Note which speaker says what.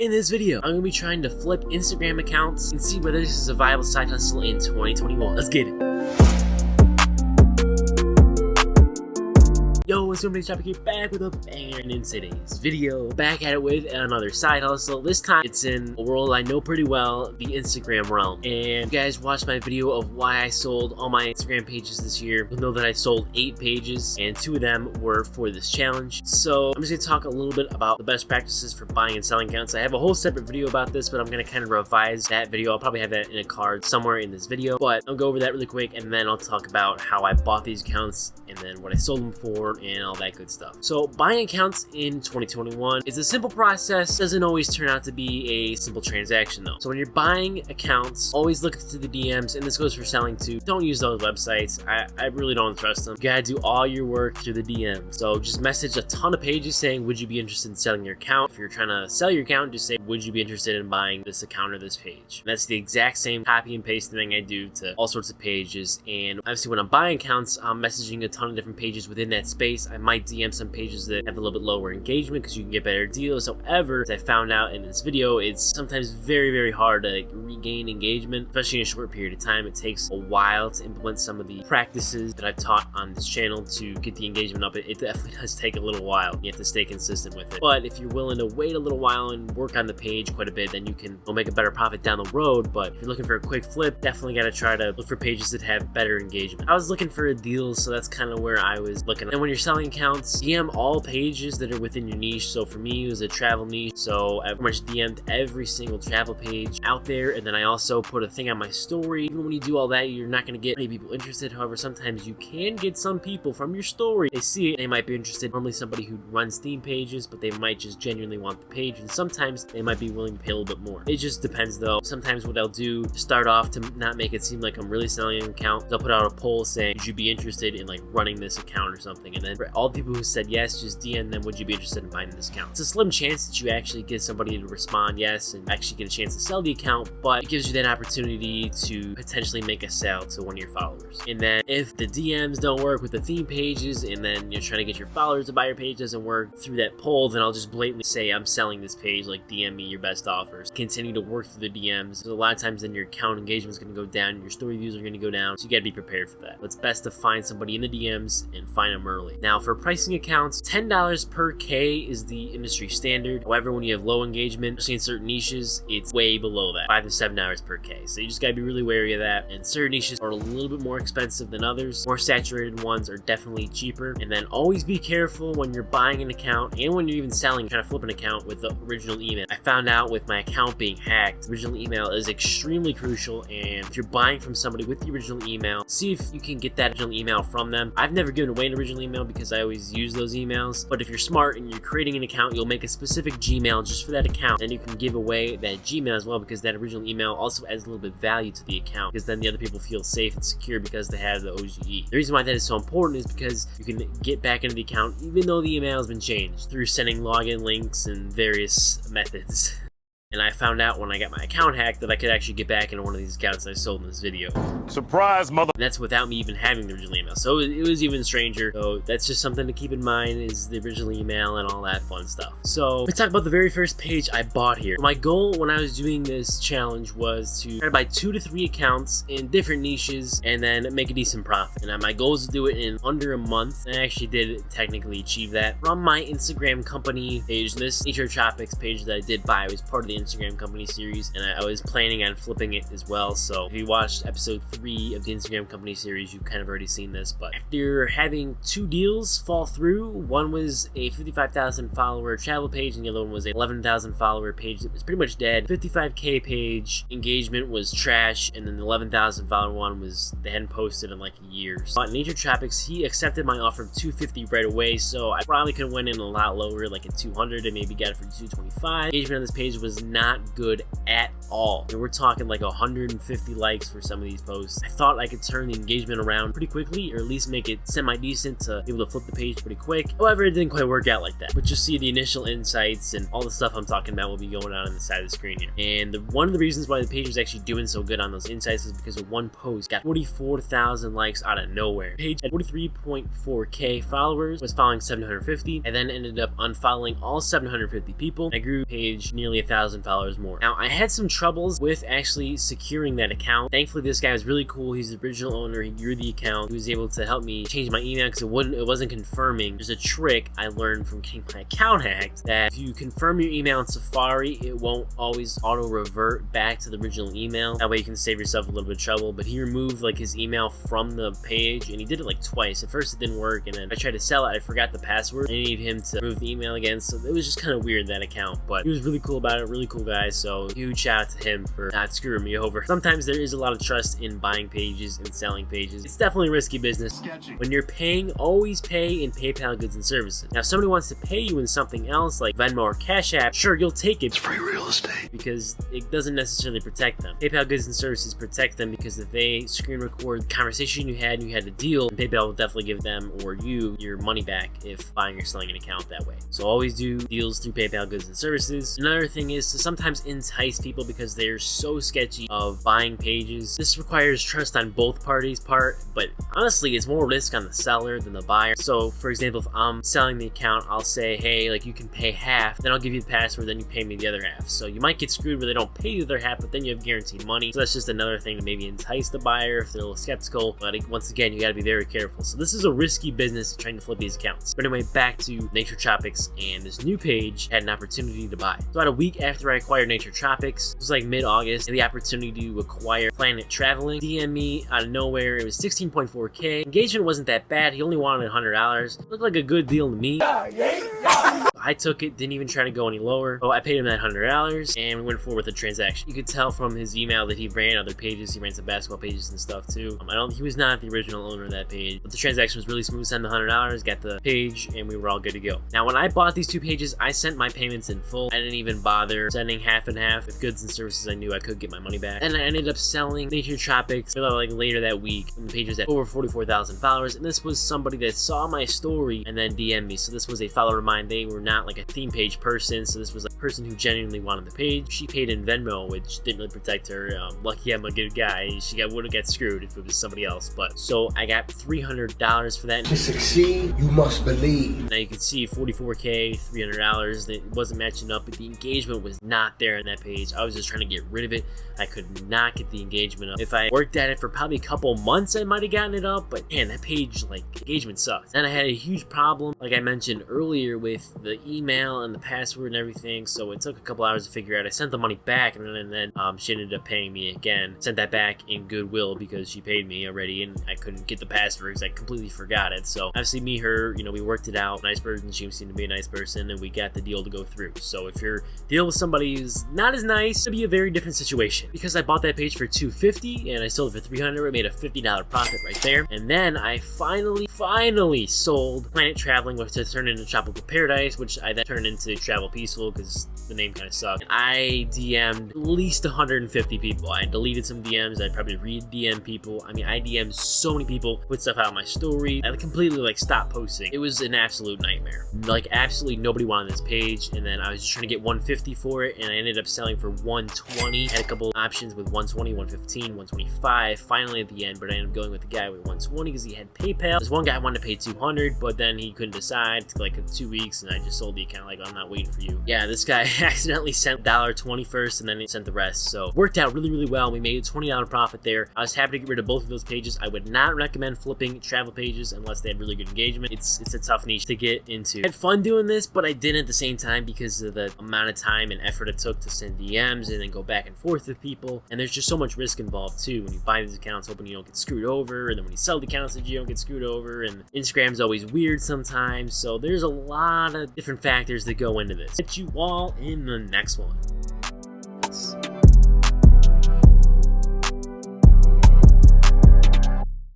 Speaker 1: In this video, I'm going to be trying to flip Instagram accounts and see whether this is a viable side hustle in 2021. Let's get it. Yo, what's up, Tropic here, back with a banger in today's video. Back at it with another side hustle. This time, it's in a world I know pretty well, the Instagram realm. And you guys watched my video of why I sold all my Instagram pages this year. You'll know that I sold 8 pages, and 2 of them were for this challenge. So I'm just going to talk a little bit about the best practices for buying and selling accounts. I have a whole separate video about this, but I'm going to kind of revise that video. I'll probably have that in a card somewhere in this video, but I'll go over that really quick, and then I'll talk about how I bought these accounts, and then what I sold them for, and all that good stuff. So buying accounts in 2021 is a simple process. Doesn't always turn out to be a simple transaction though. So when you're buying accounts, always look to the DMs, and this goes for selling too. Don't use those websites. I really don't trust them. You gotta do all your work through the DMs. So just message a ton of pages saying, would you be interested in selling your account? If you're trying to sell your account, just say, would you be interested in buying this account or this page? And that's the exact same copy and paste thing I do to all sorts of pages. And obviously when I'm buying accounts, I'm messaging a ton of different pages within that space. I might DM some pages that have a little bit lower engagement because you can get better deals. However, as I found out in this video, it's sometimes very, very hard to regain engagement, especially in a short period of time. It takes a while to implement some of the practices that I've taught on this channel to get the engagement up. It definitely does take a little while. You have to stay consistent with it. But if you're willing to wait a little while and work on the page quite a bit, then you can make a better profit down the road. But if you're looking for a quick flip, definitely got to try to look for pages that have better engagement. I was looking for a deal, so that's kind of where I was looking. And when you're selling accounts, DM all pages that are within your niche. So for me, it was a travel niche, so I pretty much DM'd every single travel page out there. And then I also put a thing on my story. Even when you do all that, you're not going to get many people interested. However, sometimes you can get some people from your story. They see it, they might be interested. Normally somebody who runs theme pages, but they might just genuinely want the page, and sometimes they might be willing to pay a little bit more. It just depends though. Sometimes what I'll do to start off, to not make it seem like I'm really selling an account, they'll put out a poll saying, would you be interested in like running this account or something? And then for all the people who said yes, just DM them, would you be interested in buying this account? It's a slim chance that you actually get somebody to respond yes and actually get a chance to sell the account, but it gives you that opportunity to potentially make a sale to one of your followers. And then if the DMs don't work with the theme pages, and then you're trying to get your followers to buy your page doesn't work through that poll, then I'll just blatantly say I'm selling this page, like DM me your best offers. Continue to work through the DMs. So a lot of times then your account engagement is going to go down, and your story views are going to go down, so you got to be prepared for that. But it's best to find somebody in the DMs and find them early. Now for pricing accounts, $10 per K is the industry standard. However, when you have low engagement, especially in certain niches, it's way below that, $5 to $7 per K. So you just gotta be really wary of that. And certain niches are a little bit more expensive than others. More saturated ones are definitely cheaper. And then always be careful when you're buying an account and when you're even selling, trying to flip an account with the original email. I found out with my account being hacked, original email is extremely crucial. And if you're buying from somebody with the original email, see if you can get that original email from them. I've never given away an original email because I always use those emails. But if you're smart and you're creating an account, you'll make a specific Gmail just for that account, and you can give away that Gmail as well, because that original email also adds a little bit of value to the account, because then the other people feel safe and secure because they have the OGE. The reason why that is so important is because you can get back into the account even though the email has been changed through sending login links and various methods. And I found out when I got my account hacked that I could actually get back into one of these accounts I sold in this video. Surprise, mother! And that's without me even having the original email. So it was even stranger. So that's just something to keep in mind, is the original email and all that fun stuff. So let's talk about the very first page I bought here. My goal when I was doing this challenge was to try to buy 2 to 3 accounts in different niches and then make a decent profit. And my goal was to do it in under a month. And I actually did technically achieve that. From my Instagram company page, this Nature Tropics page that I did buy was part of the Instagram company series, and I was planning on flipping it as well. So if you watched episode 3 of the Instagram company series, you've kind of already seen this. But after having 2 deals fall through, one was a 55,000 follower travel page and the other one was a 11,000 follower page that was pretty much dead. 55K page engagement was trash, and then the 11,000 follower one was, they hadn't posted in like a year. So at Nature Tropics, he accepted my offer of 250 right away, so I probably could have went in a lot lower, like at 200, and maybe got it for 225. Engagement on this page was not good at all. I mean, we're talking like 150 likes for some of these posts. I thought I could turn the engagement around pretty quickly, or at least make it semi-decent to be able to flip the page pretty quick. However, it didn't quite work out like that. But you'll see the initial insights and all the stuff I'm talking about will be going on the side of the screen here. And one of the reasons why the page was actually doing so good on those insights is because of one post got 44,000 likes out of nowhere. The page had 43.4k followers, was following 750, and then ended up unfollowing all 750 people. I grew the page nearly 1,000 followers more. Now, I had some troubles with actually securing that account. Thankfully, this guy was really cool. He's the original owner. He grew the account. He was able to help me change my email because it wasn't confirming. There's a trick I learned from getting my account hacked that if you confirm your email in Safari, it won't always auto revert back to the original email. That way you can save yourself a little bit of trouble. But he removed like his email from the page, and he did it like twice. At first it didn't work, and then I tried to sell it. I forgot the password. I needed him to remove the email again, so it was just kind of weird, that account. But he was really cool about it, really cool guy, so huge shout out to him for not screwing me over. Sometimes there is a lot of trust in buying pages and selling pages. It's definitely a risky business. Sketchy. When you're paying, always pay in PayPal goods and services. Now, if somebody wants to pay you in something else like Venmo or Cash App, sure, you'll take it. It's free real estate. Because it doesn't necessarily protect them. PayPal goods and services protect them because if they screen record the conversation you had and you had a deal, PayPal will definitely give them or you your money back if buying or selling an account that way. So always do deals through PayPal goods and services. Another thing is to sometimes entice people because they're so sketchy of buying pages. This requires trust on both parties' part, but honestly, it's more risk on the seller than the buyer. So for example, if I'm selling the account, I'll say, hey, like you can pay half, then I'll give you the password, then you pay me the other half. So you might get screwed where they don't pay you the other half, but then you have guaranteed money. So that's just another thing to maybe entice the buyer if they're a little skeptical. But once again, you gotta be very careful. So this is a risky business trying to flip these accounts. But anyway, back to Nature Tropics, and this new page had an opportunity to buy. So about a week after I acquired Nature Tropics, it was like mid-August, the opportunity to acquire Planet Traveling DM me out of nowhere. It was 16.4k. Engagement wasn't that bad. He only wanted $100. Looked like a good deal to me. I took it, didn't even try to go any lower. So I paid him that $100 and we went forward with the transaction. You could tell from his email that he ran other pages. He ran some basketball pages and stuff too. He was not the original owner of that page, but the transaction was really smooth. Sent the $100, got the page, and we were all good to go. Now, when I bought these two pages, I sent my payments in full. I didn't even bother sending half and half. With goods and services, I knew I could get my money back. And I ended up selling Nature Tropics like later that week. And the page was at over 44,000 followers. And this was somebody that saw my story and then DM'd me. So this was a follower of mine. They were not like a theme page person. So this was a person who genuinely wanted the page. She paid in Venmo, which didn't really protect her. Lucky I'm a good guy. She would have got screwed if it was somebody else. But so I got $300 for that.
Speaker 2: To succeed, you must believe.
Speaker 1: Now you can see 44k, $300. It wasn't matching up, but the engagement was not there on that page. I was just trying to get rid of it. I could not get the engagement up. If I worked at it for probably a couple months, I might have gotten it up, but man, that page, like, engagement sucks. And I had a huge problem, like I mentioned earlier, with the email and the password and everything, so it took a couple hours to figure out. I sent the money back, and then she ended up paying me again. Sent that back in goodwill because she paid me already, and I couldn't get the password because I completely forgot it. So obviously me, her, we worked it out. Nice person, she seemed to be a nice person, and we got the deal to go through. So if you're dealing with somebody who's not as nice, it'll be a very different situation. Because I bought that page for $250 and I sold it for $300, I made a $50 profit right there. And then I finally sold Planet Traveling, which I turned into Tropical Paradise, which I then turned into Travel Peaceful because the name kind of sucked. And I DM'd at least 150 people. I deleted some DMs. I probably re-DM people. I mean, I DM'd so many people, put stuff out on my story. I completely stopped posting. It was an absolute nightmare. Absolutely nobody wanted this page. And then I was just trying to get 150 for it, and I ended up selling for 120. Had a couple options with 120, 115, 125. Finally at the end, but I ended up going with the guy with 120 because he had PayPal. This one guy wanted to pay 200, but then he couldn't decide. It took like 2 weeks, and I just sold the account. I'm not waiting for you. Yeah, this guy accidentally sent $1.20 first, and then he sent the rest. So worked out really well. We made a $20 profit there. I was happy to get rid of both of those pages. I would not recommend flipping travel pages unless they had really good engagement. It's a tough niche to get into. I had fun doing this, but I didn't at the same time because of the amount of time and effort it took to send DMs and then go back and forth with people. And there's just so much risk involved too when you buy these accounts, hoping you don't get screwed over, and then when you sell the accounts that you don't get screwed over. And Instagram's always weird sometimes, so there's a lot of different factors that go into this. Catch you all in the next one.